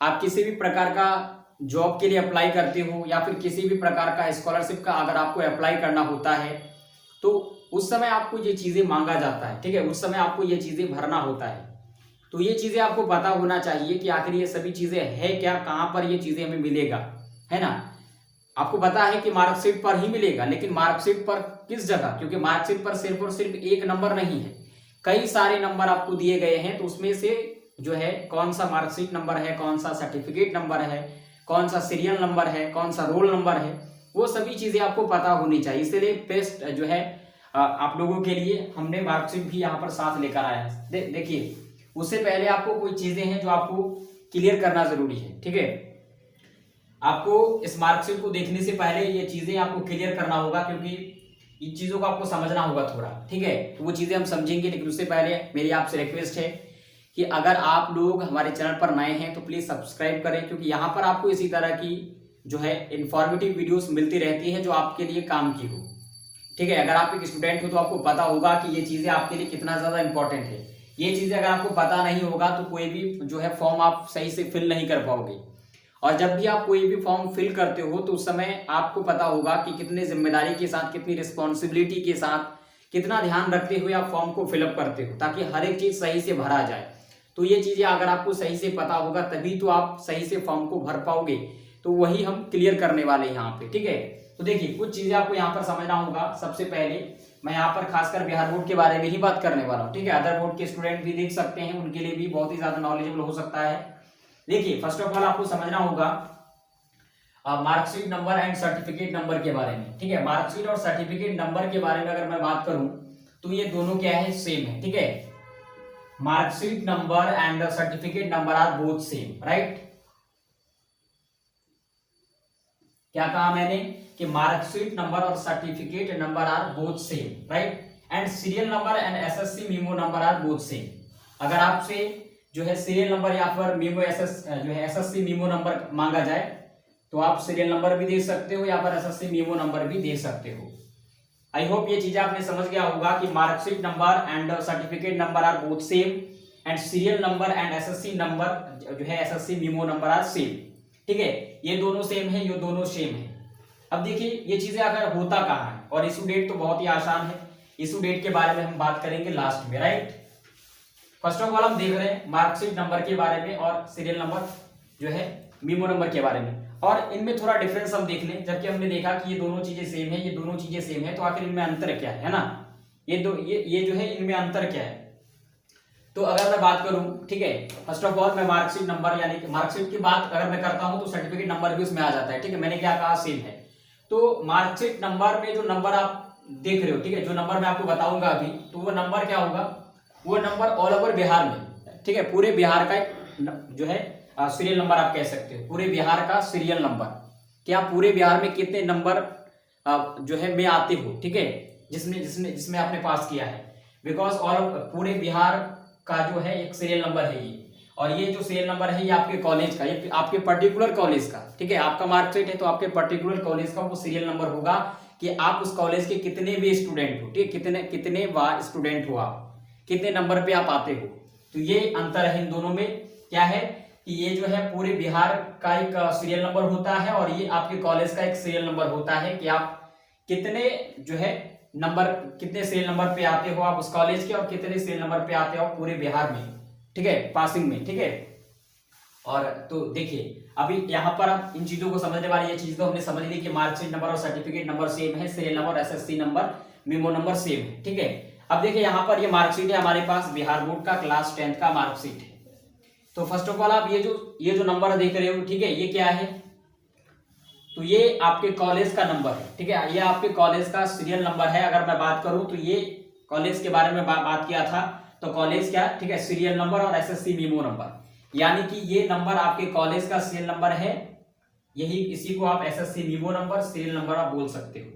आप किसी भी प्रकार का जॉब के लिए अप्लाई करते हो या फिर किसी भी प्रकार का स्कॉलरशिप का अगर आपको अप्लाई करना होता है तो उस समय आपको ये चीज़ें मांगा जाता है, ठीक है, उस समय आपको ये चीज़ें भरना होता है। तो ये चीज़ें आपको पता होना चाहिए कि आखिर ये सभी चीज़ें है क्या, कहाँ पर ये चीज़ें हमें मिलेगा, है ना। आपको पता है कि मार्कशीट पर ही मिलेगा, लेकिन मार्कशीट पर किस जगह, क्योंकि मार्कशीट पर सिर्फ और सिर्फ एक नंबर नहीं है, कई सारे नंबर आपको दिए गए हैं। तो उसमें से जो है कौन सा मार्कशीट नंबर है, कौन सा सर्टिफिकेट नंबर है, कौन सा सीरियल नंबर है, कौन सा रोल नंबर है, वो सभी चीज़ें आपको पता होनी चाहिए। इसलिए बेस्ट जो है आप लोगों के लिए हमने मार्कशीट भी यहाँ पर साथ लेकर आया है। देखिए उससे पहले आपको कोई चीज़ें हैं जो आपको क्लियर करना जरूरी है, ठीक है। आपको इस मार्कशीट को देखने से पहले ये चीजें आपको क्लियर करना होगा, क्योंकि इन चीजों को आपको समझना होगा थोड़ा, ठीक है। तो वो चीजें हम समझेंगे, लेकिन उससे पहले मेरी आपसे रिक्वेस्ट है कि अगर आप लोग हमारे चैनल पर नए हैं तो प्लीज सब्सक्राइब करें, क्योंकि यहाँ पर आपको इसी तरह की जो है इंफॉर्मेटिव वीडियोस मिलती रहती है जो आपके लिए काम की हो, ठीक है। अगर आप एक स्टूडेंट हो तो आपको पता होगा कि ये चीजें आपके लिए कितना ज्यादा इंपॉर्टेंट है। ये चीजें अगर आपको पता नहीं होगा तो कोई भी जो है फॉर्म आप सही से फिल नहीं कर पाओगे। और जब भी आप कोई भी फॉर्म फिल करते हो तो उस समय आपको पता होगा कि कितने जिम्मेदारी के साथ, कितनी रिस्पॉन्सिबिलिटी के साथ, कितना ध्यान रखते हुए आप फॉर्म को फिलअप करते हो, ताकि हर एक चीज सही से भरा जाए। तो ये चीजें अगर आपको सही से पता होगा तभी तो आप सही से फॉर्म को भर पाओगे। तो वही हम क्लियर करने वाले हैं यहाँ पे, ठीक है। तो देखिए कुछ चीजें आपको यहाँ पर समझना होगा। सबसे पहले मैं यहाँ पर खासकर बिहार बोर्ड के बारे में ही बात करने वाला हूँ, ठीक है। अदर बोर्ड के स्टूडेंट भी देख सकते हैं, उनके लिए भी बहुत ही ज्यादा नॉलेजेबल हो सकता है। देखिए फर्स्ट ऑफ ऑल आपको समझना होगा marksheet number and certificate number के बारे में, ठीक है। मार्कशीट और सर्टिफिकेट नंबर के बारे में अगर मैं बात करूं तो ये दोनों क्या है, सेम है, ठीक है। Marksheet number and certificate number are both same, right. क्या कहा मैंने कि मार्कशीट नंबर और certificate number are both same, right. And serial number and SSC memo number are both same. अगर आपसे जो है सीरियल नंबर या फिर मीमो जो है एसएससी मीमो नंबर मांगा जाए तो आप सीरियल नंबर भी दे सकते हो या फिर एसएससी मीमो नंबर भी दे सकते हो। आई होप ये चीजें आपने समझ गया होगा कि marksheet number and certificate number are both same and serial number and SSC number जो है SSC memo number are same, ठीक है। ये दोनों सेम है, ये दोनों सेम है। अब देखिए ये चीजें अगर होता कहाँ है, और इशू डेट तो बहुत ही आसान है, इशू डेट के बारे में हम बात करेंगे लास्ट में, राइट। फर्स्ट ऑफ ऑल हम देख रहे हैं मार्कशीट नंबर के बारे में और सीरियल नंबर जो है मीमो नंबर के बारे में, और इनमें थोड़ा डिफरेंस हम देख लें। जबकि हमने देखा कि ये दोनों चीजें सेम है, ये दोनों चीजें सेम है, तो आखिर इनमें अंतर क्या है ना। ये जो है इनमें अंतर क्या है। तो अगर मैं बात करूं, ठीक है, फर्स्ट ऑफ ऑल मैं मार्कशीट नंबर यानी कि मार्कशीट की बात अगर मैं करता हूं तो सर्टिफिकेट नंबर भी उसमें आ जाता है, ठीक है। मैंने क्या कहा, सेम है। तो मार्कशीट नंबर में जो नंबर आप देख रहे हो, ठीक है, जो नंबर मैं आपको बताऊंगा अभी, तो वो नंबर क्या होगा, वो नंबर ऑल ओवर बिहार में, ठीक है, पूरे बिहार का एक जो है सीरियल नंबर आप कह सकते हो, पूरे बिहार का सीरियल नंबर, कि आप पूरे बिहार में कितने नंबर जो है में आते हो, ठीक है, जिसमें आपने पास किया है। बिकॉज ऑल पूरे बिहार का जो है एक सीरियल नंबर है ये, और ये जो सीरियल नंबर है ये आपके कॉलेज का, ये आपके पर्टिकुलर कॉलेज का, ठीक है। आपका मार्कशीट है तो आपके पर्टिकुलर कॉलेज का वो सीरियल नंबर होगा कि आप उस कॉलेज के कितने भी स्टूडेंट हो, ठीक है, कितने स्टूडेंट हो आप, कितने नंबर पे आप आते हो। तो ये अंतर है इन दोनों में। क्या है कि ये जो है पूरे बिहार का एक सीरियल नंबर होता है और ये आपके कॉलेज का एक सीरियल नंबर होता है कि आप कितने जो है नंबर, कितने सीरियल नंबर पे आते हो आप उस कॉलेज के, और कितने सीरियल नंबर पे आते हो पूरे बिहार में, ठीक है, पासिंग में, ठीक है। और तो देखिए अभी यहाँ पर आप इन चीजों को समझने वाली ये चीज तो हमने समझ ली कि मार्कशीट नंबर और सर्टिफिकेट नंबर सेम है, serial number, SSC number, memo number same है, ठीक है। अब देखिए यहाँ पर ये मार्कशीट है हमारे पास, बिहार बोर्ड का क्लास 10th का मार्कशीट है। तो फर्स्ट ऑफ ऑल आप ये जो नंबर देख रहे हो, ठीक है, ये क्या है, तो ये आपके कॉलेज का नंबर है, ठीक है, ये आपके कॉलेज का सीरियल नंबर है। अगर मैं बात करूं तो ये कॉलेज के बारे में बात किया था, तो कॉलेज क्या, ठीक है, सीरियल नंबर और एसएससी मीमो नंबर, यानी कि ये नंबर आपके कॉलेज का सीरियल नंबर है, यही इसी को आप SSC memo number, serial number आप बोल सकते हो।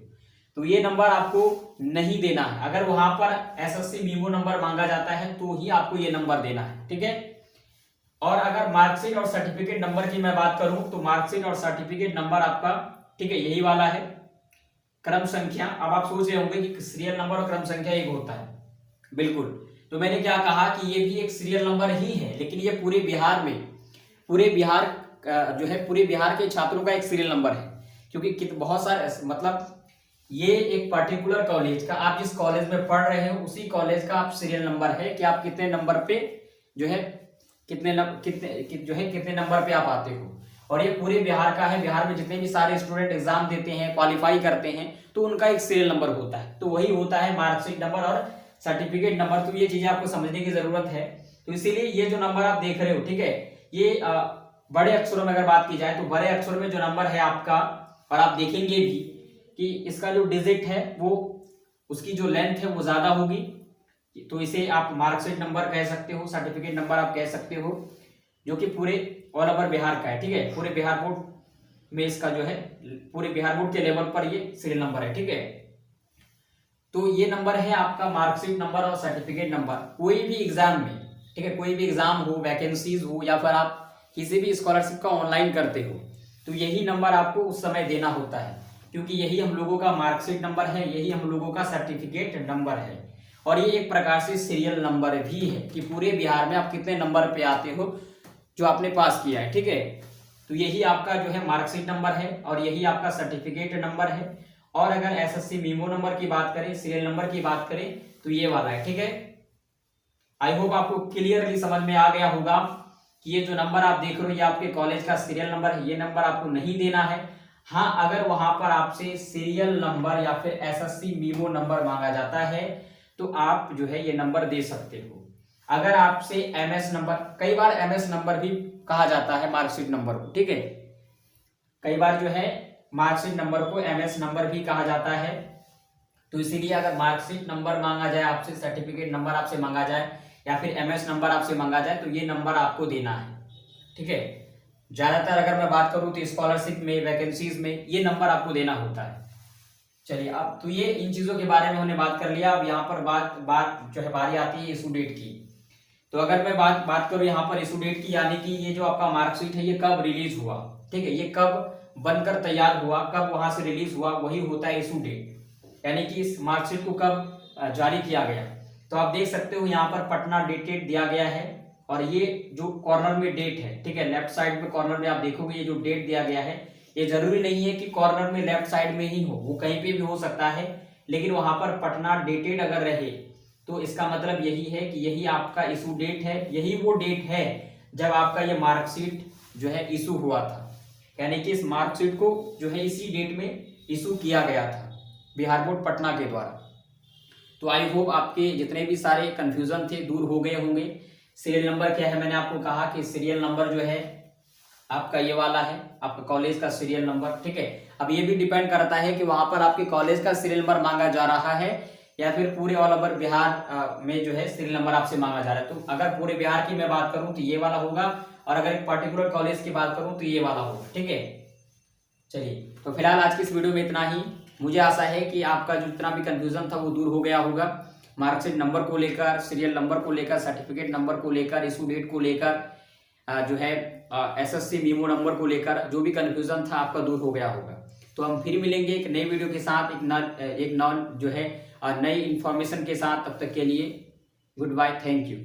तो ये नंबर आपको नहीं देना है, अगर वहां पर एसएससी मीमो नंबर मांगा जाता है तो ही आपको ये नंबर देना है, ठीक है। और अगर मार्कशीट और सर्टिफिकेट नंबर की मैं बात करूं तो मार्कशीट और सर्टिफिकेट नंबर आपका, ठीक है, यही वाला है, क्रम संख्या। अब आप सोच रहे होंगे कि सीरियल नंबर और क्रम संख्या एक होता है, बिल्कुल। तो मैंने क्या कहा कि ये भी एक सीरियल नंबर ही है, लेकिन ये पूरे बिहार में पूरे बिहार जो है पूरे बिहार के छात्रों का एक सीरियल नंबर है, क्योंकि बहुत सारे मतलब ये एक पर्टिकुलर कॉलेज का, आप जिस कॉलेज में पढ़ रहे हो उसी कॉलेज का आप सीरियल नंबर है कि आप कितने नंबर पे जो है कितने नंबर पे आप आते हो। और ये पूरे बिहार का है, बिहार में जितने भी सारे स्टूडेंट एग्जाम देते हैं, क्वालिफाई करते हैं, तो उनका एक सीरियल नंबर होता है, तो वही होता है मार्कशीट नंबर और सर्टिफिकेट नंबर। तो ये चीजें आपको समझने की जरूरत है। तो इसीलिए ये जो नंबर आप देख रहे हो, ठीक है, ये बड़े अक्षरों में अगर बात की जाए तो बड़े अक्षरों में जो नंबर है आपका, और आप देखेंगे भी कि इसका जो डिजिट है वो उसकी जो लेंथ है वो ज्यादा होगी, तो इसे आप मार्कशीट नंबर कह सकते हो, सर्टिफिकेट नंबर आप कह सकते हो, जो कि पूरे ऑल ओवर बिहार का है, ठीक है। पूरे बिहार बोर्ड में इसका जो है पूरे बिहार बोर्ड के लेवल पर ये सीरियल नंबर है, ठीक है। तो ये नंबर है आपका मार्कशीट नंबर और सर्टिफिकेट नंबर। कोई भी एग्जाम में, ठीक है, कोई भी एग्जाम हो, वैकेंसीज हो, या फिर आप किसी भी स्कॉलरशिप का ऑनलाइन करते हो, तो यही नंबर आपको उस समय देना होता है, क्योंकि यही हम लोगों का मार्कशीट नंबर है, यही हम लोगों का सर्टिफिकेट नंबर है। और ये एक प्रकार से सीरियल नंबर भी है कि पूरे बिहार में आप कितने नंबर पे आते हो जो आपने पास किया है, ठीक है। तो यही आपका जो है मार्कशीट नंबर है और यही आपका सर्टिफिकेट नंबर है। और अगर एसएससी मीमो नंबर की बात करें, सीरियल नंबर की बात करें, तो ये वाला है, ठीक है। आई होप आपको क्लियरली समझ में आ गया होगा कि ये जो नंबर आप देख रहे हो ये आपके कॉलेज का सीरियल नंबर है, ये नंबर आपको नहीं देना है। हाँ, अगर वहां पर आपसे सीरियल नंबर या फिर एसएससी मीमो नंबर मांगा जाता है तो आप जो है ये नंबर दे सकते हो। अगर आपसे एमएस नंबर, कई बार एमएस नंबर भी कहा जाता है मार्कशीट नंबर को, ठीक है, कई बार जो है मार्कशीट नंबर को एमएस नंबर भी कहा जाता है। तो इसीलिए अगर मार्कशीट नंबर मांगा जाए आपसे, सर्टिफिकेट नंबर आपसे मांगा जाए या फिर एमएस नंबर आपसे मांगा जाए, तो ये नंबर आपको देना है, ठीक है। ज्यादातर अगर मैं बात करूं तो स्कॉलरशिप में, वैकेंसीज में ये नंबर आपको देना होता है। चलिए, अब तो ये इन चीजों के बारे में हमने बात कर लिया। अब यहाँ पर बात जो है बारी आती है इशू डेट की। तो अगर मैं बात करूं यहाँ पर इशू डेट की, यानी कि ये जो आपका मार्कशीट है ये कब रिलीज हुआ, ठीक है, ये कब बनकर तैयार हुआ, कब वहां से रिलीज हुआ, वही होता है इशू डेट, यानी कि इस मार्कशीट को कब जारी किया गया। तो आप देख सकते हो यहाँ पर पटना डेटेड दिया गया है, और ये जो कॉर्नर में डेट है, ठीक है, लेफ्ट साइड में कॉर्नर में आप देखोगे ये जो डेट दिया गया है, ये जरूरी नहीं है कि कॉर्नर में लेफ्ट साइड में ही हो, वो कहीं पे भी हो सकता है, लेकिन वहां पर पटना डेटेड अगर रहे तो इसका मतलब यही है कि यही आपका इशू डेट है, यही वो डेट है जब आपका ये मार्कशीट जो है इशू हुआ था, यानी कि इस मार्कशीट को जो है इसी डेट में इशू किया गया था बिहार बोर्ड पटना के द्वारा। तो आई होप आपके जितने भी सारे कंफ्यूजन थे दूर हो गए होंगे। सीरियल नंबर क्या है, मैंने आपको कहा कि सीरियल नंबर जो है आपका ये वाला है, आपका कॉलेज का सीरियल नंबर, ठीक है। अब ये भी डिपेंड करता है कि वहां पर आपके कॉलेज का सीरियल नंबर मांगा जा रहा है या फिर पूरे ऑल ओवर बिहार में जो है सीरियल नंबर आपसे मांगा जा रहा है। तो अगर पूरे बिहार की मैं बात करूं तो ये वाला होगा, और अगर एक पर्टिकुलर कॉलेज की बात करूं तो ये वाला होगा, ठीक है। चलिए, तो फिलहाल आज की इस वीडियो में इतना ही। मुझे आशा है कि आपका जो जितना भी कंफ्यूजन था वो दूर हो गया होगा, मार्कशीट नंबर को लेकर, सीरियल नंबर को लेकर, सर्टिफिकेट नंबर को लेकर, इशू डेट को लेकर, जो है एसएससी मीमो नंबर को लेकर जो भी कंफ्यूजन था आपका दूर हो गया होगा। तो हम फिर मिलेंगे एक नई वीडियो के साथ, एक नॉन जो है नई इंफॉर्मेशन के साथ। तब तक के लिए गुड बाय, थैंक यू।